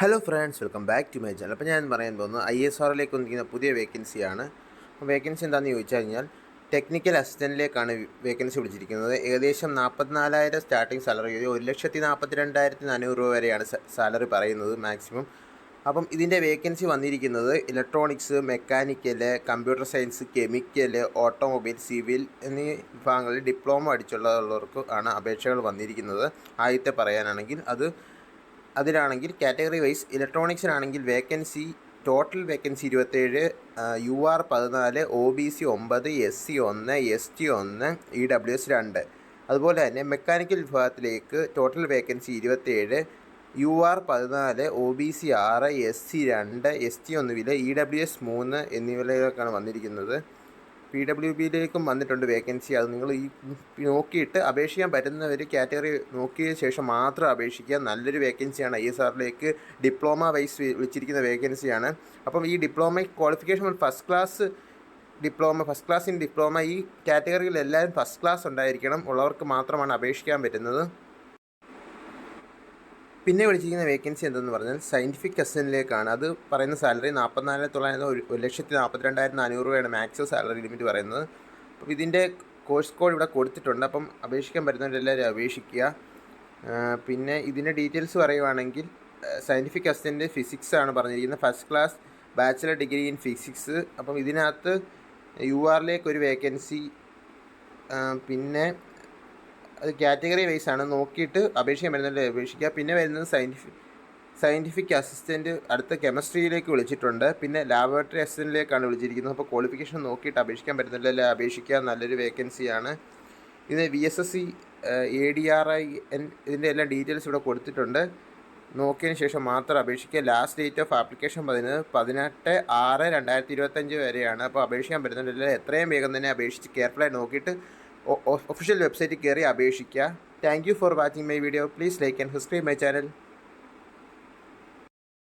Hello friends, welcome back to my channel. അപ്പോൾ ഞാൻ പറയാൻ പോകുന്നത് ISRലേക്ക് വന്നിരിക്കുന്ന പുതിയ വേക്കൻസിയാണ്. വേക്കൻസി എന്താണെന്ന് ചോദിച്ചു കഴിഞ്ഞാൽ ടെക്നിക്കൽ അസിസ്റ്റൻറ്റിലേക്കാണ് വേക്കൻസി വിളിച്ചിരിക്കുന്നത്. ഏകദേശം 44,000 സ്റ്റാർട്ടിംഗ് സാലറി, 1,42,400 രൂപ വരെയാണ് സാലറി പറയുന്നത് മാക്സിമം. അപ്പം ഇതിൻ്റെ വേക്കൻസി വന്നിരിക്കുന്നത് electronics, mechanical, computer science, chemical, automobile, civil എന്നീ വിഭാഗങ്ങളിൽ ഡിപ്ലോമ അടിച്ചുള്ളവർക്ക് ആണ് അപേക്ഷകൾ വന്നിരിക്കുന്നത്. ആദ്യത്തെ പറയാനാണെങ്കിൽ അതിലാണെങ്കിൽ കാറ്റഗറി വൈസ് ഇലക്ട്രോണിക്സിനാണെങ്കിൽ total vacancy 27, UR 14, OBC 9, SC 1, ST 1, EWS 2. അതുപോലെ തന്നെ മെക്കാനിക്കൽ വിഭാഗത്തിലേക്ക് total vacancy 27, UR 14, OBC 6, SC 2, ST 1, EWS 3 എന്നിവയിലേക്കാണ് വന്നിരിക്കുന്നത്. PWBയിലേക്കും വന്നിട്ടുണ്ട് വേക്കൻസി. അത് നിങ്ങൾ നോക്കിയിട്ട് അപേക്ഷിക്കാൻ പറ്റുന്നവർ കാറ്റഗറി നോക്കിയ ശേഷം മാത്രം അപേക്ഷിക്കുക. നല്ലൊരു വേക്കൻസിയാണ്. ISRലേക്ക് ഡിപ്ലോമ വൈസ് വിളിച്ചിരിക്കുന്ന വേക്കൻസിയാണ്. അപ്പം ഈ diploma qualification first class in diploma ഈ കാറ്റഗറിയിൽ എല്ലാവരും ഫസ്റ്റ് ക്ലാസ് ഉണ്ടായിരിക്കണം. ഉള്ളവർക്ക് മാത്രമാണ് അപേക്ഷിക്കാൻ പറ്റുന്നത്. പിന്നെ വിളിച്ചിരിക്കുന്ന വേക്കൻസി എന്തെന്ന് പറഞ്ഞാൽ സയൻറ്റിഫിക് അസിസ്റ്റൻറ്റിലേക്കാണ്. അത് പറയുന്ന സാലറി 44,900, 1,42,400 രൂപയാണ് മാക്സിമം സാലറി ലിമിറ്റ് പറയുന്നത്. അപ്പോൾ ഇതിൻ്റെ കോഴ്സ് കോഡ് ഇവിടെ കൊടുത്തിട്ടുണ്ട്. അപ്പം അപേക്ഷിക്കാൻ പറ്റുന്നവരെല്ലാവരും അപേക്ഷിക്കുക. പിന്നെ ഇതിൻ്റെ ഡീറ്റെയിൽസ് പറയുവാണെങ്കിൽ സയൻറ്റിഫിക് അസിസ്റ്റൻറ്റ് ഫിസിക്സ് ആണ് പറഞ്ഞിരിക്കുന്നത്. First class bachelor degree in physics. അപ്പം ഇതിനകത്ത് URലേക്ക് ഒരു വേക്കൻസി, പിന്നെ അത് കാറ്റഗറി വൈസ് ആണ്. നോക്കിയിട്ട് അപേക്ഷിക്കാൻ പറ്റുന്നതിൽ അപേക്ഷിക്കുക. പിന്നെ വരുന്നത് സയൻറ്റിഫിക് അസിസ്റ്റൻറ്റ് അടുത്ത കെമിസ്ട്രിയിലേക്ക് വിളിച്ചിട്ടുണ്ട്. പിന്നെ ലാബോറട്ടറി അസിസ്റ്റൻറ്റിലേക്കാണ് വിളിച്ചിരിക്കുന്നത്. അപ്പോൾ ക്വാളിഫിക്കേഷൻ നോക്കിയിട്ട് അപേക്ഷിക്കാൻ പറ്റുന്നതിൽ അപേക്ഷിക്കുക. നല്ലൊരു വേക്കൻസിയാണ്. ഇത് VSSC, ADRIN ഇതിൻ്റെ എല്ലാം ഡീറ്റെയിൽസ് ഇവിടെ കൊടുത്തിട്ടുണ്ട്. നോക്കിയതിന് ശേഷം മാത്രം അപേക്ഷിക്കുക. ലാസ്റ്റ് ഡേറ്റ് ഓഫ് ആപ്ലിക്കേഷൻ 18/6/2025 വരെയാണ്. അപ്പോൾ അപേക്ഷിക്കാൻ പറ്റുന്നതിൽ എത്രയും വേഗം തന്നെ അപേക്ഷിച്ച് കെയർഫുള്ളായി നോക്കിയിട്ട് ഒഫീഷ്യൽ വെബ്സൈറ്റിൽ കയറി അപേക്ഷിക്കുക. Thank you for watching my video. Please like and subscribe my channel.